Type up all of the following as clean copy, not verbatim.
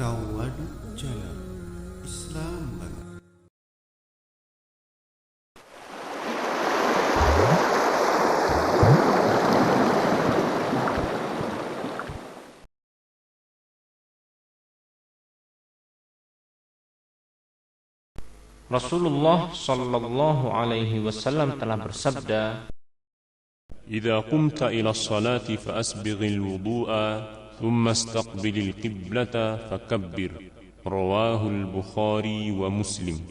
Tawadu Jalan Islam Baru. Rasulullah Shallallahu Alaihi Wasallam telah bersabda, إذا قمت إلى الصلاة فأسبغ الوضوء ثم استقبل القبلة فكبر. رواه البخاري ومسلم.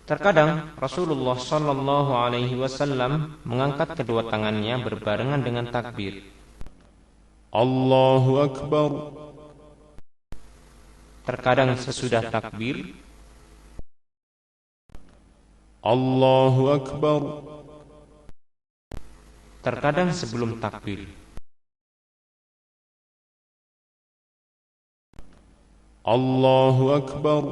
terkadang Rasulullah Shallallahu Alaihi Wasallam mengangkat kedua tangannya berbarengan dengan takbir. Allahu Akbar. Terkadang sesudah takbir, Allahu Akbar. terkadang sebelum takbir. Allahu Akbar.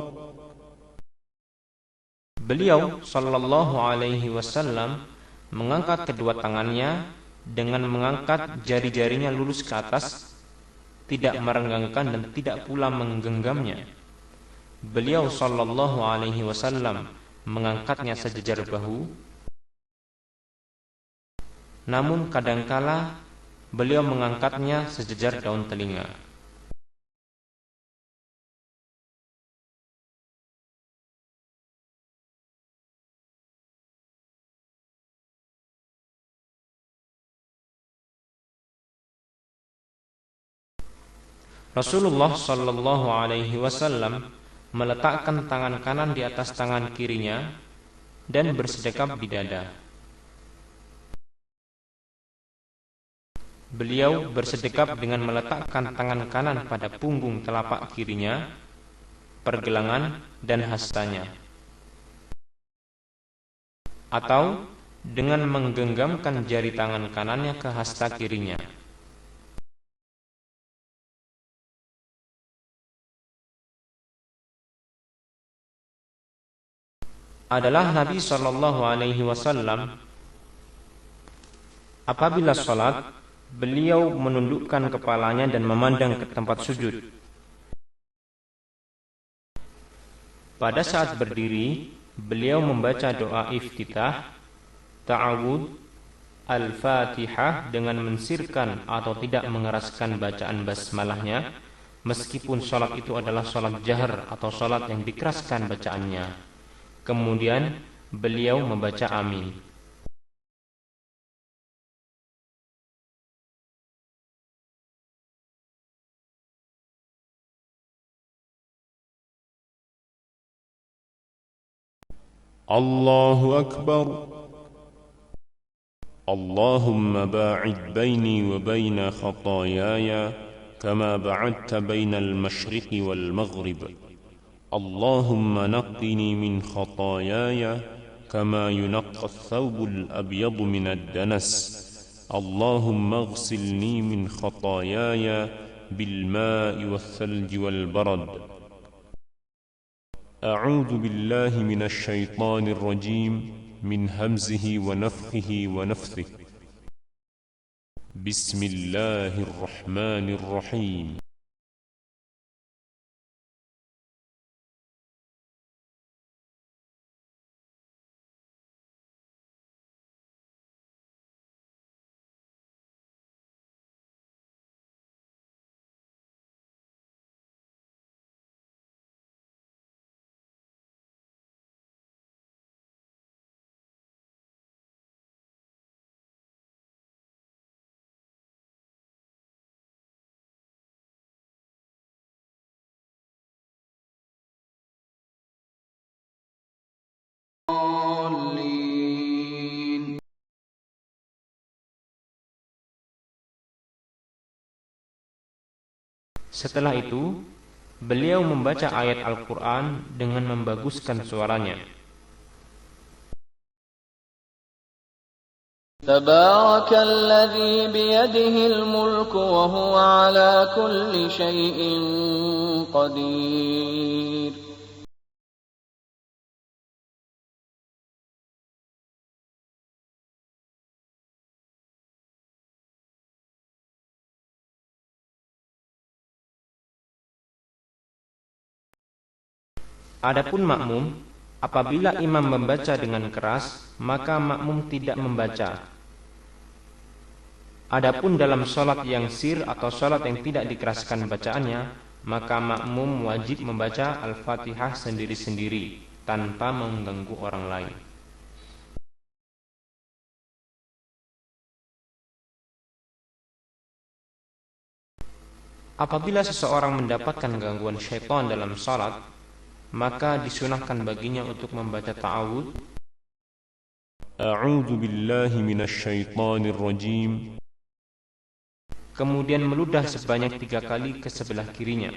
Beliau Shallallahu Alaihi Wasallam mengangkat kedua tangannya dengan mengangkat jari-jarinya lurus ke atas, tidak merenggangkan dan tidak pula menggenggamnya. Beliau Shallallahu Alaihi Wasallam mengangkatnya sejajar bahu, namun kadangkala beliau mengangkatnya sejajar daun telinga. Rasulullah Shallallahu Alaihi Wasallam meletakkan tangan kanan di atas tangan kirinya dan bersedekap di dada. Beliau bersedekap dengan meletakkan tangan kanan pada punggung telapak kirinya, pergelangan dan hastanya, atau dengan menggenggamkan jari tangan kanannya ke hasta kirinya. Adalah Nabi Shallallahu Alaihi Wasallam apabila sholat, beliau menundukkan kepalanya dan memandang ke tempat sujud. Pada saat berdiri, beliau membaca doa iftitah, ta'awud, al-fatihah dengan mensirkan atau tidak mengeraskan bacaan basmalahnya, meskipun sholat itu adalah sholat jahar atau sholat yang dikeraskan bacaannya. Kemudian beliau membaca amin. Allahu Akbar. Allahumma ba'id baini wa baina khatayaya kama ba'adta baina al-mashriqi wal-maghrib. اللهم نقني من خطاياي كما ينقى الثوب الأبيض من الدنس. اللهم اغسلني من خطاياي بالماء والثلج والبرد. أعوذ بالله من الشيطان الرجيم من همزه ونفخه ونفثه. بسم الله الرحمن الرحيم. Setelah itu, beliau membaca ayat Al-Quran dengan membaguskan suaranya. Tabarakalladzi biyadihil mulku wa huwa ala kulli syai'in qadir. Adapun makmum, apabila imam membaca dengan keras, maka makmum tidak membaca. Adapun dalam sholat yang sir atau sholat yang tidak dikeraskan bacaannya, maka makmum wajib membaca Al-Fatihah sendiri-sendiri tanpa mengganggu orang lain. Apabila seseorang mendapatkan gangguan syaitan dalam sholat, maka disunahkan baginya untuk membaca ta'awud, A'udzu billahi minasy syaithanir rajim. kemudian meludah sebanyak 3 kali ke sebelah kirinya.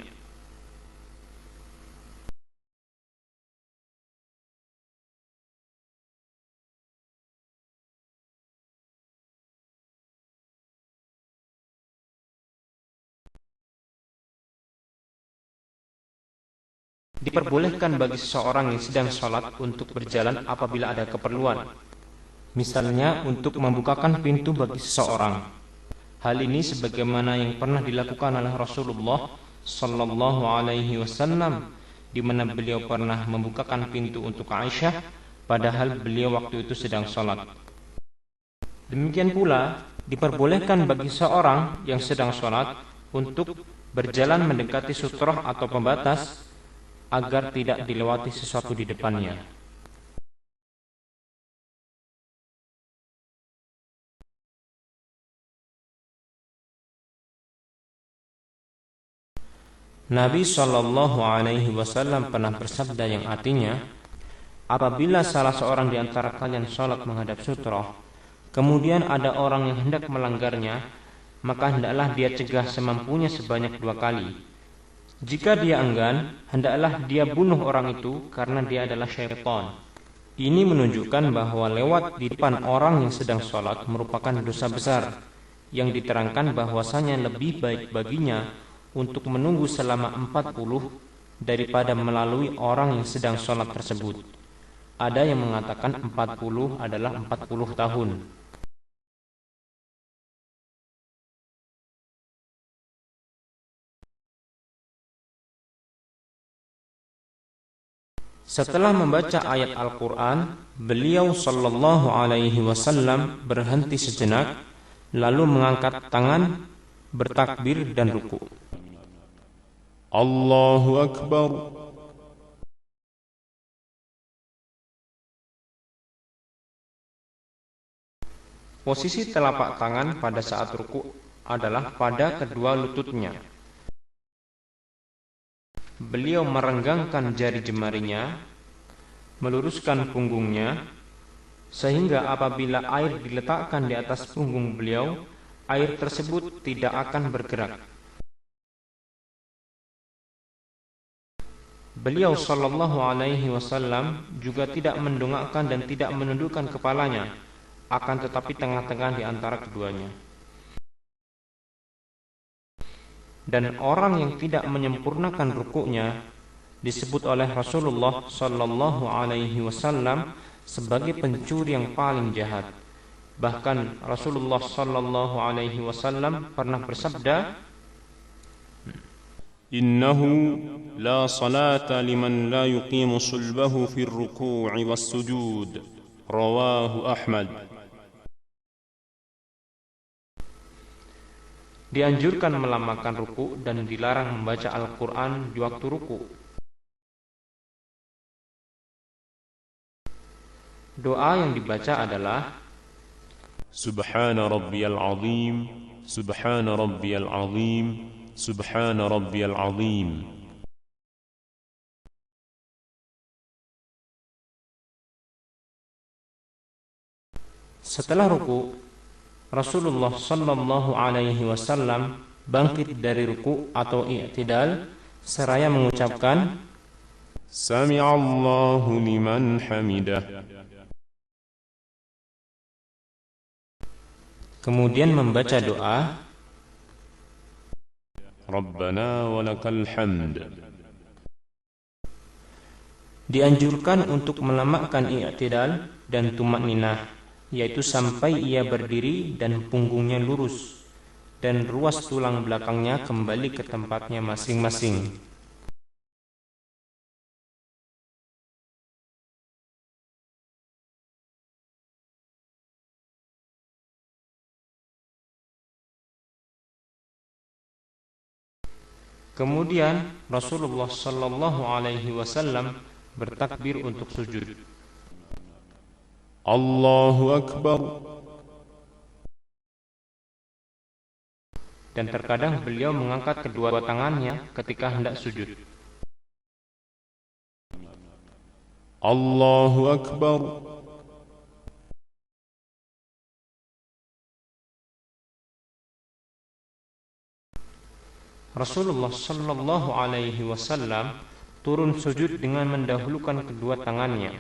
Diperbolehkan bagi seseorang yang sedang sholat untuk berjalan apabila ada keperluan, misalnya untuk membukakan pintu bagi seseorang. Hal ini sebagaimana yang pernah dilakukan oleh Rasulullah sallallahu alaihi wasallam, di mana beliau pernah membukakan pintu untuk Aisyah padahal beliau waktu itu sedang sholat. Demikian pula diperbolehkan bagi seorang yang sedang sholat untuk berjalan mendekati sutrah atau pembatas agar tidak dilewati sesuatu di depannya. Nabi Shallallahu Alaihi Wasallam pernah bersabda yang artinya, apabila salah seorang di antara kalian sholat menghadap sutrah, kemudian ada orang yang hendak melanggarnya, maka hendaklah dia cegah semampunya sebanyak 2 kali. Jika dia enggan, hendaklah dia bunuh orang itu karena dia adalah syaitan. Ini menunjukkan bahwa lewat di depan orang yang sedang sholat merupakan dosa besar, yang diterangkan bahwasanya lebih baik baginya untuk menunggu selama 40 daripada melalui orang yang sedang sholat tersebut. Ada yang mengatakan 40 adalah 40 tahun. Setelah membaca ayat Al-Quran, beliau sallallahu alaihi wasallam berhenti sejenak, lalu mengangkat tangan, bertakbir dan ruku. Allahu Akbar. Posisi telapak tangan pada saat ruku adalah pada kedua lututnya. Beliau merenggangkan jari jemarinya, meluruskan punggungnya, sehingga apabila air diletakkan di atas punggung beliau, air tersebut tidak akan bergerak. Beliau sallallahu alaihi wasallam juga tidak mendongakkan dan tidak menundukkan kepalanya, akan tetapi tengah-tengah di antara keduanya. Dan orang yang tidak menyempurnakan rukuknya disebut oleh Rasulullah sallallahu alaihi wasallam sebagai pencuri yang paling jahat. Bahkan Rasulullah sallallahu alaihi wasallam pernah bersabda, Innahu la salata liman la yuqimu sulbahu fi ar-ruku'i was-sujud. Rawahu Ahmad. dianjurkan melamakan ruku dan dilarang membaca Al-Quran di waktu ruku. Doa yang dibaca adalah Subhana rabbiyal azim, Subhana rabbiyal azim, Subhana rabbiyal azim. Setelah ruku, Rasulullah sallallahu alaihi wasallam bangkit dari ruku atau i'tidal seraya mengucapkan Sami'allahu liman hamidah. Kemudian membaca doa Rabbana walakal hamd. Dianjurkan untuk melamakkan i'tidal dan tumakninah, yaitu sampai ia berdiri dan punggungnya lurus dan ruas tulang belakangnya kembali ke tempatnya masing-masing. Kemudian Rasulullah sallallahu alaihi wasallam bertakbir untuk sujud. Allahu Akbar. Dan terkadang beliau mengangkat kedua tangannya ketika hendak sujud. Allahu Akbar. Rasulullah sallallahu alaihi wasallam turun sujud dengan mendahulukan kedua tangannya.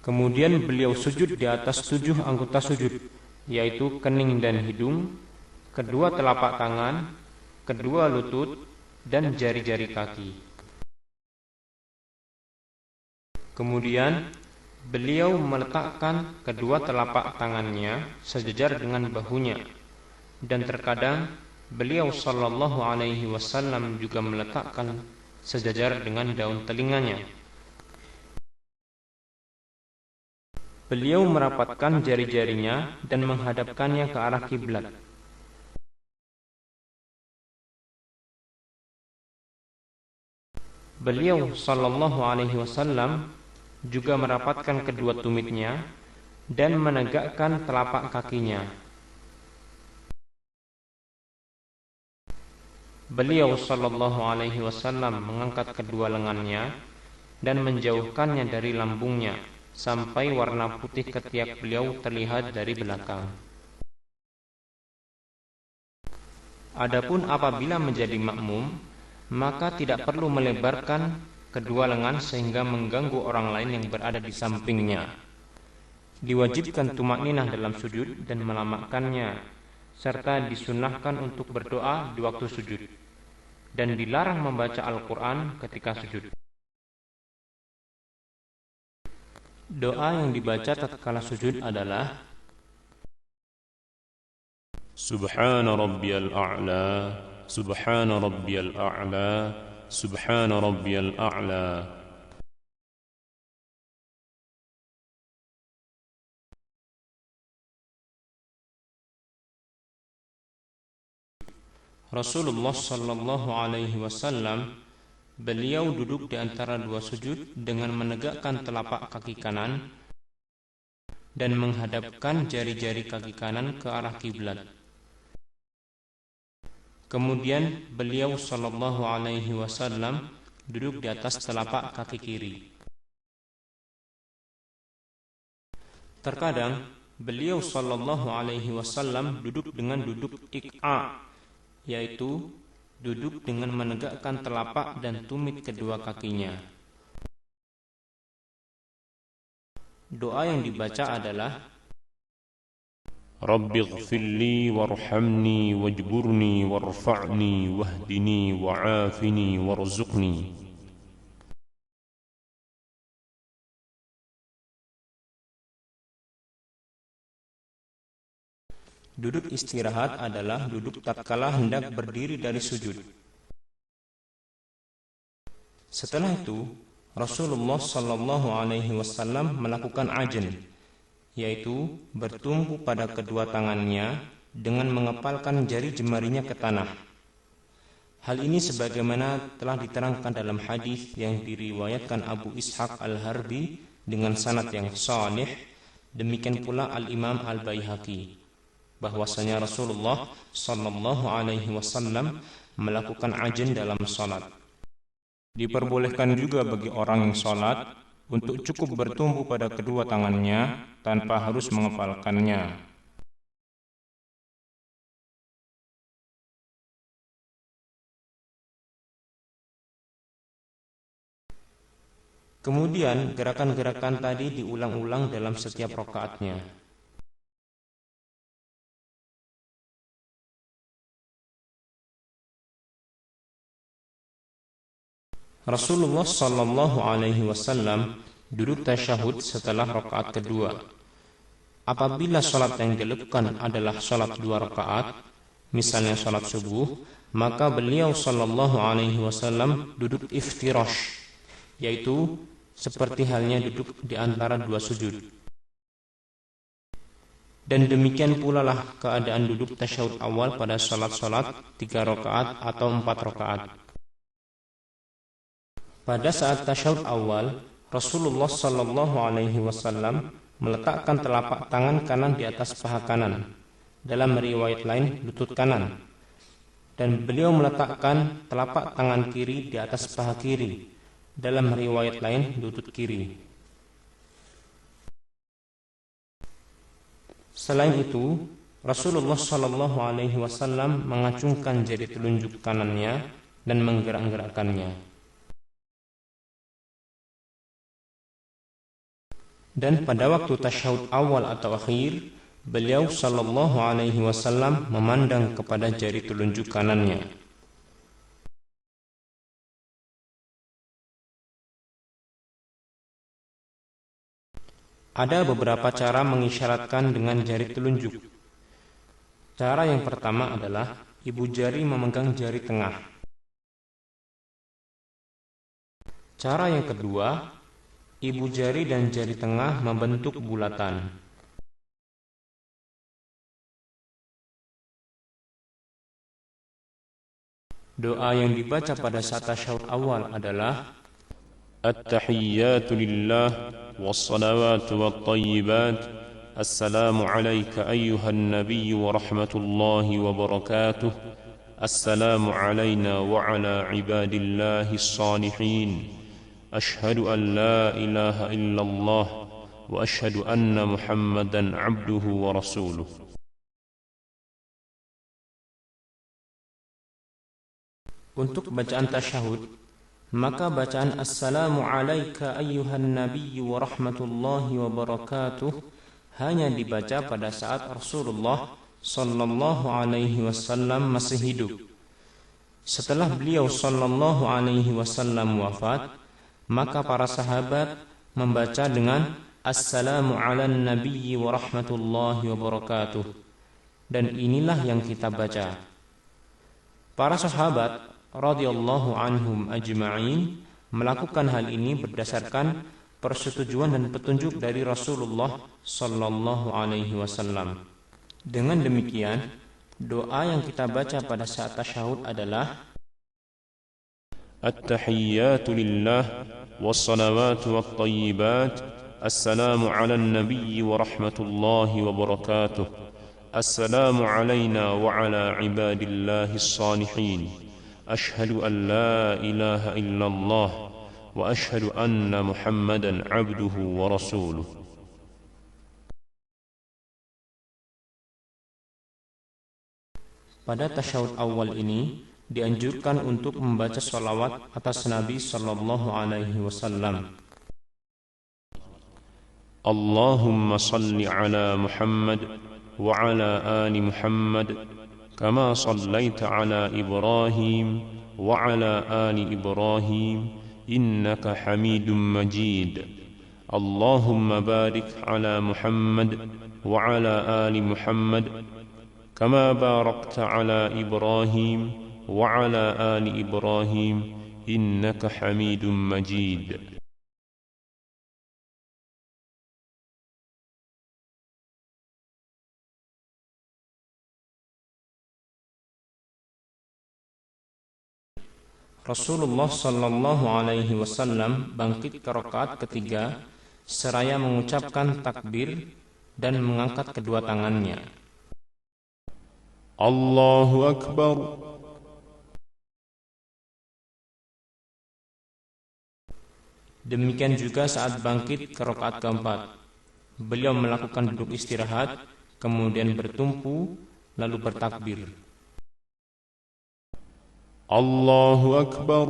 Kemudian beliau sujud di atas 7 anggota sujud, yaitu kening dan hidung, kedua telapak tangan, kedua lutut, dan jari-jari kaki. Kemudian beliau meletakkan kedua telapak tangannya sejajar dengan bahunya, dan terkadang beliau sallallahu alaihi wasallam juga meletakkan sejajar dengan daun telinganya. Beliau merapatkan jari-jarinya dan menghadapkannya ke arah kiblat. Beliau sallallahu alaihi wasallam juga merapatkan kedua tumitnya dan menegakkan telapak kakinya. Beliau sallallahu alaihi wasallam mengangkat kedua lengannya dan menjauhkannya dari lambungnya sampai warna putih ketiak beliau terlihat dari belakang. Adapun apabila menjadi makmum, maka tidak perlu melebarkan kedua lengan sehingga mengganggu orang lain yang berada di sampingnya. Diwajibkan tumakninah dalam sujud dan melamakannya, serta disunahkan untuk berdoa di waktu sujud, dan dilarang membaca Al-Quran ketika sujud. Doa yang dibaca tatkala sujud adalah Subhana rabbiyal a'la, Subhana rabbiyal a'la, Subhana rabbiyal a'la. Rasulullah sallallahu alaihi wasallam, beliau duduk di antara dua sujud dengan menegakkan telapak kaki kanan dan menghadapkan jari-jari kaki kanan ke arah kiblat. Kemudian beliau sallallahu alaihi wasallam duduk di atas telapak kaki kiri. Terkadang beliau sallallahu alaihi wasallam duduk dengan duduk iq'a, yaitu duduk dengan menegakkan telapak dan tumit kedua kakinya. Doa yang dibaca adalah Rabbi ighfirli warhamni wajburni warfa'ni wahdini wa'afini warzuqni. Duduk istirahat adalah duduk tatkala hendak berdiri dari sujud. Setelah itu, Rasulullah sallallahu alaihi wasallam melakukan ajn, yaitu bertumpu pada kedua tangannya dengan mengepalkan jari jemarinya ke tanah. Hal ini sebagaimana telah diterangkan dalam hadis yang diriwayatkan Abu Ishaq Al-Harbi dengan sanad yang sahih, demikian pula Al-Imam Al-Baihaqi, bahwasanya Rasulullah sallallahu alaihi wasallam melakukan ajn dalam salat. Diperbolehkan juga bagi orang yang salat untuk cukup bertumpu pada kedua tangannya tanpa harus mengepalkannya. Kemudian gerakan-gerakan tadi diulang-ulang dalam setiap rakaatnya. Rasulullah sallallahu alaihi wasallam duduk tasyahud setelah rakaat kedua. Apabila salat yang dilakukan adalah salat 2 rakaat, misalnya salat subuh, maka beliau sallallahu alaihi wasallam duduk iftirash, yaitu seperti halnya duduk di antara dua sujud. Dan demikian pula lah keadaan duduk tasyahud awal pada salat-salat 3 rakaat atau 4 rakaat. Pada saat tasyahud awal, Rasulullah sallallahu alaihi wasallam meletakkan telapak tangan kanan di atas paha kanan, dalam riwayat lain lutut kanan, dan beliau meletakkan telapak tangan kiri di atas paha kiri, dalam riwayat lain lutut kiri. Selain itu, Rasulullah sallallahu alaihi wasallam mengacungkan jari telunjuk kanannya dan menggerak-gerakkannya. Dan pada waktu tasyahud awal atau akhir, beliau sallallahu alaihi wasallam memandang kepada jari telunjuk kanannya. Ada beberapa cara mengisyaratkan dengan jari telunjuk. Cara yang pertama adalah ibu jari memegang jari tengah. Cara yang kedua, ibu jari dan jari tengah membentuk bulatan. Doa yang dibaca pada saat tasyahud awal adalah التحيات لله والصلوات والطيبات السلام عليك أيها النبي ورحمة الله وبركاته السلام علينا وعلى عباد الله الصالحين أشهد أن لا إله إلا الله وأشهد أن محمدا عبده ورسوله. Untuk bacaan tasyahud, maka bacaan Assalamu alayka ayyuhan nabiyyu wa rahmatullahi wa barakatuh hanya dibaca pada saat Rasulullah sallallahu alaihi wasallam masih hidup. Setelah beliau sallallahu alaihi wasallam wafat, maka para sahabat membaca dengan Assalamu ala nabiyyi wa rahmatullahi wa barakatuh. Dan inilah yang kita baca. Para sahabat radhiyallahu anhum ajma'in melakukan hal ini berdasarkan persetujuan dan petunjuk dari Rasulullah sallallahu alaihi wasallam. Dengan demikian, doa yang kita baca pada saat tasyahud adalah التحيات لله والصلوات والطيبات السلام على النبي ورحمة الله وبركاته السلام علينا وعلى عباد الله الصالحين أشهد أن لا إله إلا الله وأشهد أن محمدا عبده ورسوله. Pada tasyahud awal ini dianjurkan untuk membaca sholawat atas Nabi sallallahu alaihi wasallam. Allahumma salli ala Muhammad wa ala ali Muhammad kama sallaita ala Ibrahim wa ala ali Ibrahim innaka Hamidum Majid. Allahumma barik ala Muhammad wa ala ali Muhammad kama barakta ala Ibrahim وعلى آل إبراهيم إنك حميد مجيد. Rasulullah sallallahu alaihi wasallam bangkit ke rakaat ketiga seraya mengucapkan takbir dan mengangkat kedua tangannya. Allahu Akbar. Demikian juga saat bangkit ke rakaat keempat, beliau melakukan duduk istirahat, kemudian bertumpu, lalu bertakbir. Allahu Akbar.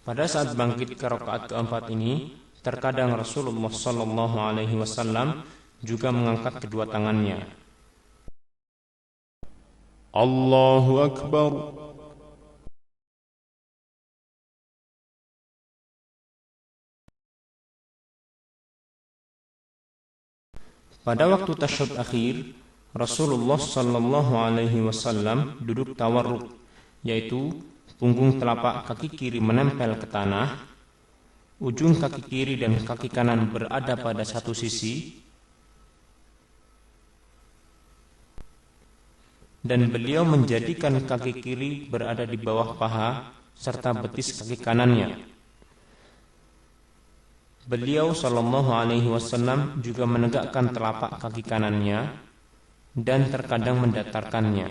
Pada saat bangkit ke rakaat keempat ini, terkadang Rasulullah sallallahu alaihi wasallam juga mengangkat kedua tangannya. Allahu Akbar. Pada waktu tasyahud akhir, Rasulullah sallallahu alaihi wasallam duduk tawarruk, yaitu punggung telapak kaki kiri menempel ke tanah, ujung kaki kiri dan kaki kanan berada pada satu sisi, dan beliau menjadikan kaki kiri berada di bawah paha serta betis kaki kanannya. Beliau sallallahu alaihi wasallam juga menegakkan telapak kaki kanannya dan terkadang mendatarkannya.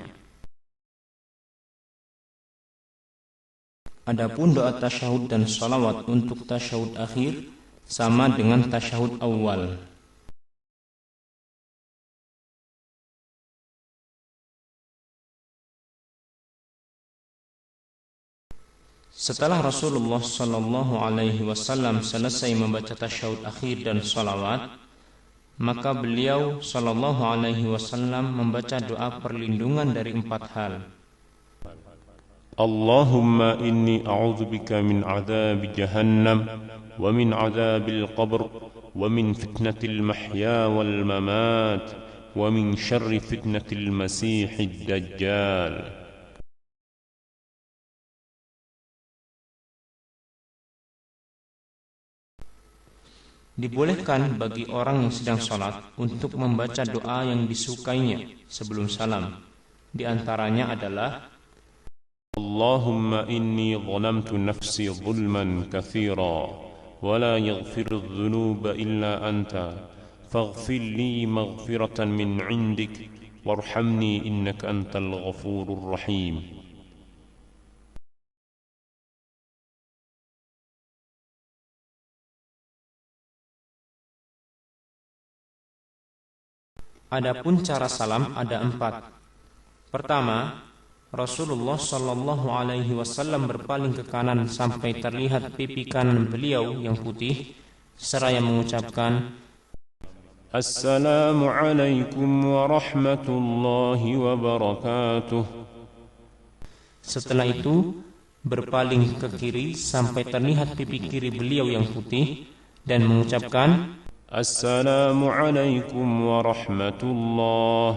Adapun doa tasyahud dan salawat untuk tasyahud akhir sama dengan tasyahud awal. Setelah Rasulullah sallallahu alaihi wasallam selesai membaca tasyahud akhir dan salawat, maka beliau sallallahu alaihi wasallam membaca doa perlindungan dari 4 hal. Allahumma inni a'udzu bika min 'adzabi jahannam wa min 'adzabil qabr wa min fitnatil mahya wal mamat wa min syarri fitnatil masiihid dajjal. Dibolehkan bagi orang yang sedang sholat untuk membaca doa yang disukainya sebelum salam. Di antaranya adalah Allahumma inni zalamtu nafsi zulman katsira wa la yaghfiru adh-dhunuba illa anta faghfir li maghfiratan min 'indik warhamni innaka antal ghafurur rahim. Adapun cara salam ada 4. Pertama, Rasulullah sallallahu alaihi wasallam berpaling ke kanan sampai terlihat pipi kanan beliau yang putih seraya mengucapkan Assalamualaikum warahmatullahi wabarakatuh. Setelah itu, berpaling ke kiri sampai terlihat pipi kiri beliau yang putih dan mengucapkan Assalamualaikum warahmatullahi.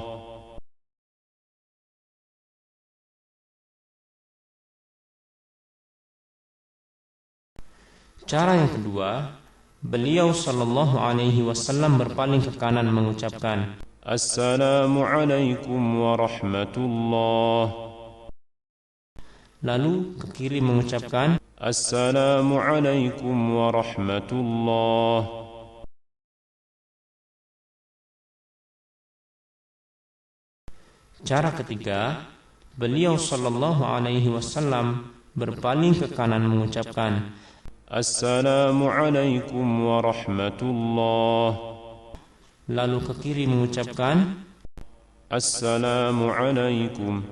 Cara yang kedua, beliau sallallahu alaihi wasallam berpaling ke kanan mengucapkan Assalamualaikum warahmatullahi. Lalu ke kiri mengucapkan Assalamualaikum warahmatullahi. Cara ketiga, beliau sallallahu alaihi wasallam berpaling ke kanan mengucapkan Assalamualaikum warahmatullahi. Lalu ke kiri mengucapkan Assalamualaikum.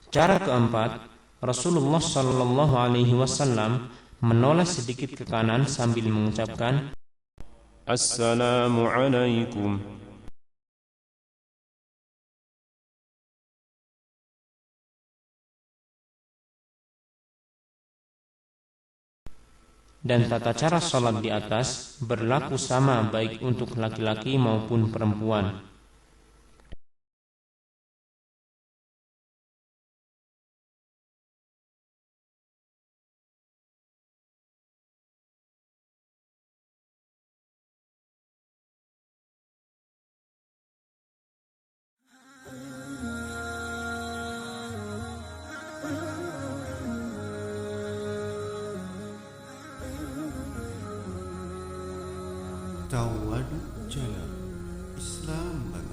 Cara keempat, Rasulullah sallallahu alaihi wasallam menoleh sedikit ke kanan sambil mengucapkan Assalamualaikum. Dan tata cara salat di atas berlaku sama baik untuk laki-laki maupun perempuan. Tawadu Jalan Islam Baru.